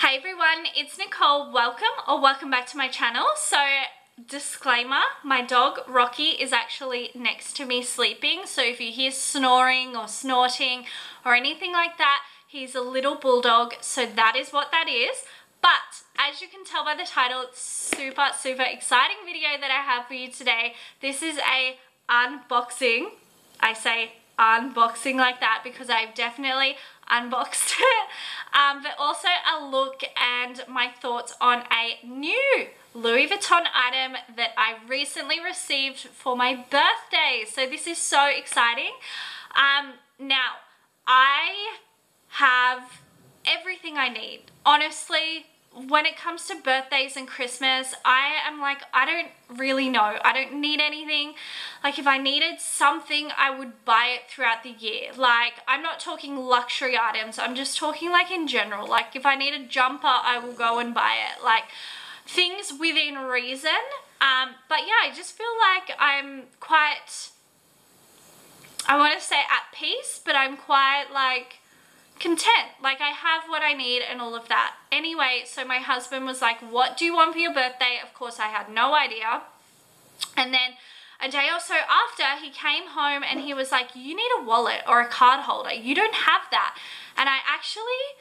Hey everyone, it's Nicole. Welcome back to my channel. So disclaimer, my dog Rocky is actually next to me sleeping, so if you hear snoring or snorting or anything like that, he's a little bulldog, so that is what that is. But as you can tell by the title, it's super exciting video that I have for you today. This is a unboxing. I say unboxing like that because I've definitely unboxed it, but also a look and my thoughts on a new Louis Vuitton item that I recently received for my birthday. So this is so exciting. Now I have everything I need, honestly. When it comes to birthdays and Christmas, I am like, I don't really know. I don't need anything. Like, if I needed something, I would buy it throughout the year. Like, I'm not talking luxury items. I'm just talking like in general. Like, if I need a jumper, I will go and buy it. Like, things within reason. But yeah, I just feel like I'm quite, I want to say at peace, but I'm quite like content. Like, I have what I need and all of that. Anyway, so my husband was like, what do you want for your birthday? Of course, I had no idea. And then a day or so after, he came home and he was like, you need a wallet or a card holder. You don't have that. And I actually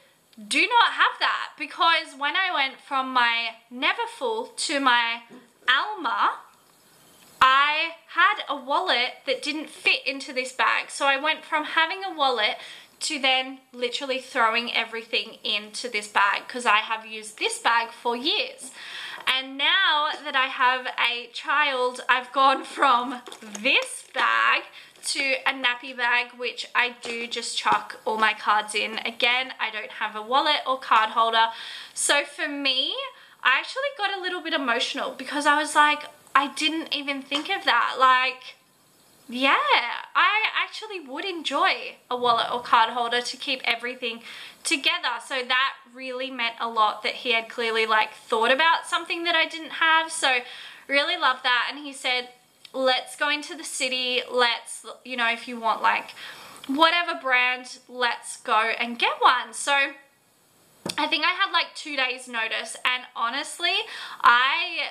do not have that, because when I went from my Neverfull to my Alma, I had a wallet that didn't fit into this bag. So I went from having a wallet to then literally throwing everything into this bag, because I have used this bag for years. And now that I have a child, I've gone from this bag to a nappy bag, which I do just chuck all my cards in. Again, I don't have a wallet or card holder. So for me, I actually got a little bit emotional because I was like, I didn't even think of that. Like, yeah, I actually would enjoy a wallet or card holder to keep everything together. So that really meant a lot that he had clearly like thought about something that I didn't have. So really love that. And he said, let's go into the city. Let's, you know, if you want like whatever brand, let's go and get one. So I think I had like 2 days notice, and honestly, I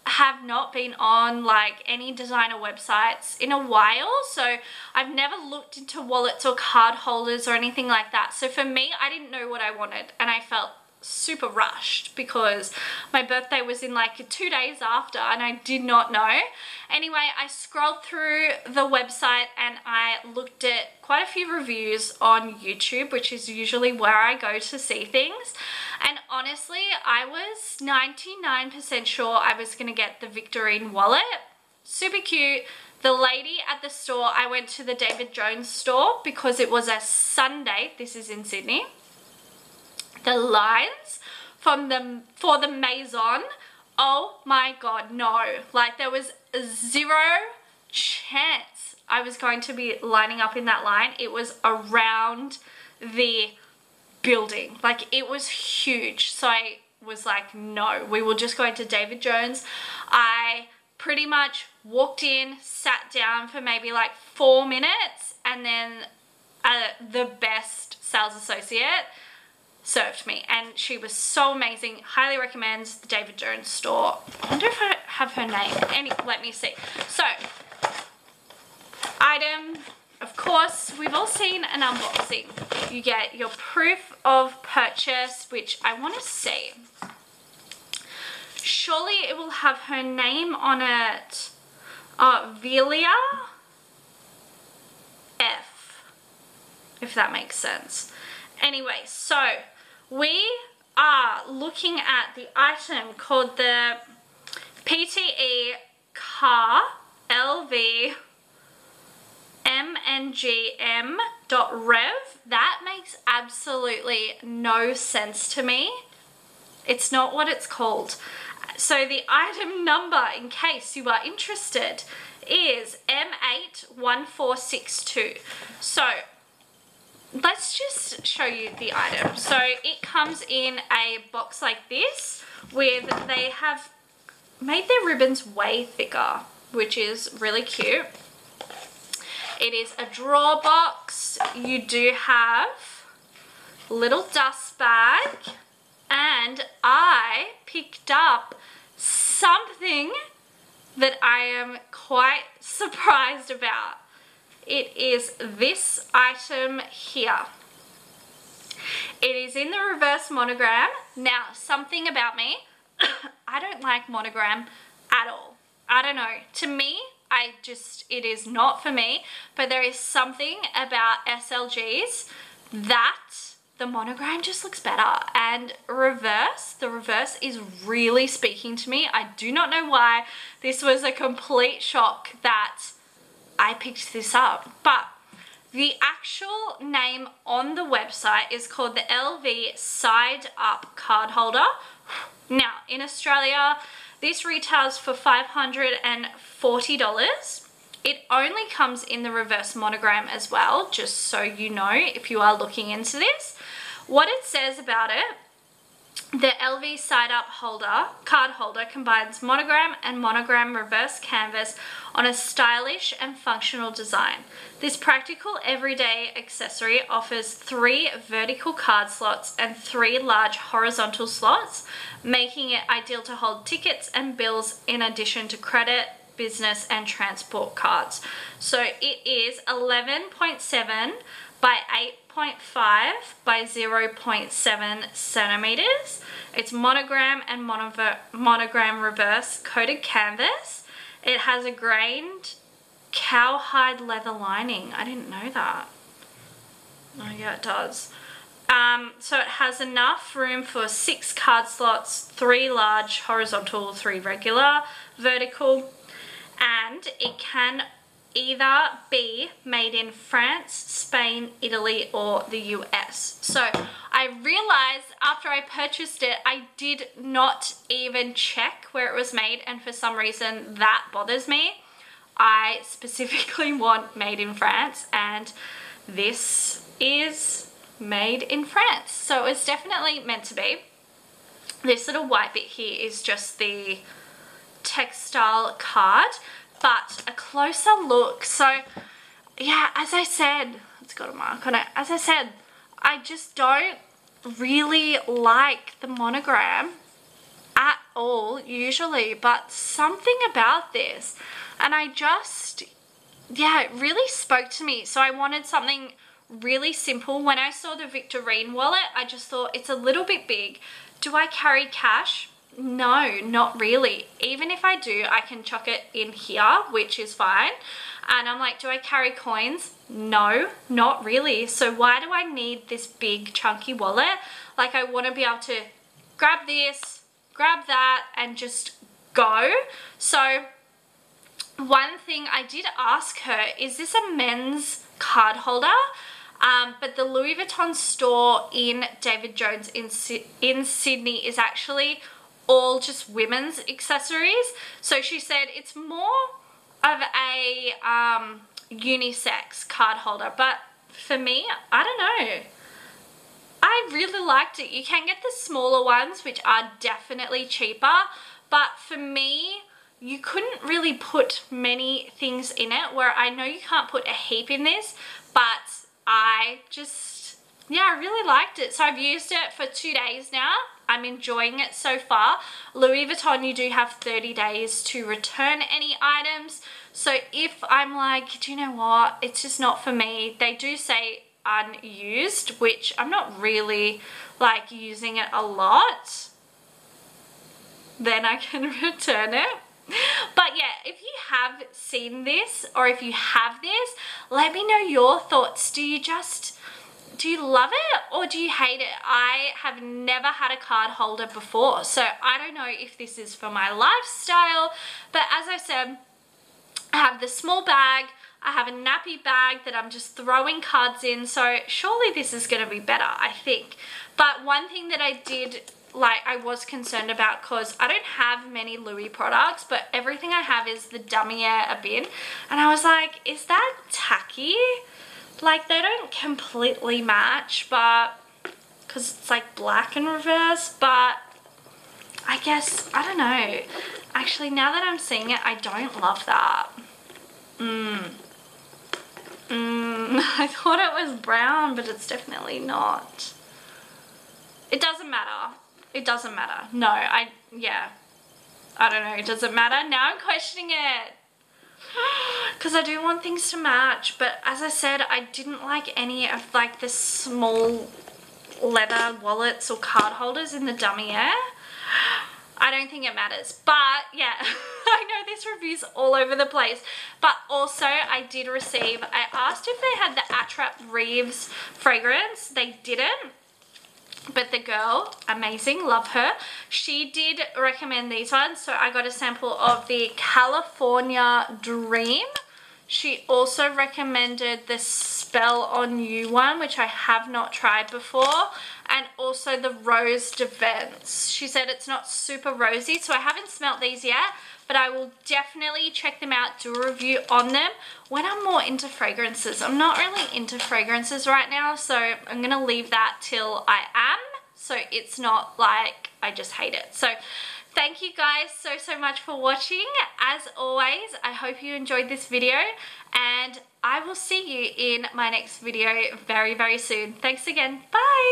have not been on like any designer websites in a while, so I've never looked into wallets or card holders or anything like that. So for me, I didn't know what I wanted, and I felt super rushed because my birthday was in like 2 days after and I did not know. Anyway, I scrolled through the website and I looked at quite a few reviews on YouTube, which is usually where I go to see things. And honestly, I was 99% sure I was going to get the Victorine wallet. Super cute. The lady at the store, I went to the David Jones store because it was a Sunday. This is in Sydney. The lines for the Maison, oh my god, no. Like, there was zero chance I was going to be lining up in that line. It was around the building. Like, it was huge. So I was like, no, we will just go into David Jones. I pretty much walked in, sat down for maybe like 4 minutes, and then the best sales associate served me, and she was so amazing. Highly recommends the David Jones store. I wonder if I have her name. Let me see. So, item, of course, we've all seen an unboxing. You get your proof of purchase, which I want to see. Surely it will have her name on it. Velia F, if that makes sense. Anyway, so we are looking at the item called the PTE Car LV MNGM.rev. That makes absolutely no sense to me. It's not what it's called. So the item number, in case you are interested, is M81462. So let's just show you the item. So it comes in a box like this with, they have made their ribbons way thicker, which is really cute. It is a drawer box. You do have a little dust bag, and I picked up something that I am quite surprised about. It is this item here. It is in the reverse monogram. Now, something about me, I don't like monogram at all. I don't know. To me, it is not for me, but there is something about SLGs that the monogram just looks better. And the reverse is really speaking to me. I do not know why. This was a complete shock that I picked this up, but the actual name on the website is called the LV Side Up Card Holder. Now, in Australia, this retails for $540. It only comes in the reverse monogram as well, just so you know if you are looking into this. What it says about it, the LV Side Up card holder combines monogram and monogram reverse canvas on a stylish and functional design. This practical everyday accessory offers 3 vertical card slots and 3 large horizontal slots, making it ideal to hold tickets and bills in addition to credit, business and transport cards. So it is 11.7 by 8.5 by 0.7 centimeters. It's monogram and monogram reverse coated canvas. It has a grained cowhide leather lining. I didn't know that. Oh yeah, it does. So it has enough room for 6 card slots, 3 large horizontal, 3 regular vertical, and it can either be made in France, Spain, Italy, or the US. So I realized after I purchased it, I did not even check where it was made, and for some reason that bothers me. I specifically want made in France, and this is made in France. So it's definitely meant to be. This little white bit here is just the textile card, but a closer look. So yeah, as I said, it's got a mark on it. As I said, I just don't really like the monogram at all usually, but something about this, and yeah, it really spoke to me. So I wanted something really simple. When I saw the Victorine wallet, I just thought it's a little bit big. Do I carry cash? No, not really. Even if I do, I can chuck it in here, which is fine. And I'm like, do I carry coins? No, not really. So why do I need this big chunky wallet? Like, I want to be able to grab this, grab that, and just go. So one thing I did ask her, is this a men's card holder? But the Louis Vuitton store in David Jones in Sydney is actually all just women's accessories. So she said it's more of a unisex card holder, but for me, I don't know. I really liked it. You can get the smaller ones, which are definitely cheaper, but for me, you couldn't really put many things in it, where I know you can't put a heap in this, but I really liked it. So I've used it for 2 days now. I'm enjoying it so far. Louis Vuitton, you do have 30 days to return any items. So if I'm like, do you know what, it's just not for me, they do say unused, which I'm not really like using it a lot, then I can return it. But yeah, if you have seen this, or if you have this, let me know your thoughts. Do you love it or do you hate it? I have never had a card holder before, so I don't know if this is for my lifestyle. But as I said, I have the small bag, I have a nappy bag that I'm just throwing cards in, so surely this is going to be better, I think. But one thing that I was concerned about, because I don't have many Louis products, but everything I have is the Damier bin, and I was like, is that tacky? Like, they don't completely match, but because it's like black and reverse, but I guess, I don't know. Actually, now that I'm seeing it, I don't love that. I thought it was brown, but it's definitely not. It doesn't matter. It doesn't matter. No, yeah. I don't know, it doesn't matter. Now I'm questioning it. Because I do want things to match, but as I said, I didn't like any of like the small leather wallets or card holders in the damier. I don't think it matters, but yeah, I know this review's all over the place, but also I did receive, I asked if they had the Attrap Reeves fragrance. They didn't. But the girl, amazing, love her. She did recommend these ones, so I got a sample of the California Dream. She also recommended the Spell on You one, which I have not tried before, and also the Rose Defense. She said it's not super rosy, so I haven't smelt these yet, but I will definitely check them out, do a review on them when I'm more into fragrances. I'm not really into fragrances right now, so I'm gonna leave that till I am, so it's not like I just hate it. So thank you guys so much for watching. As always, I hope you enjoyed this video, and I will see you in my next video very soon. Thanks again. Bye.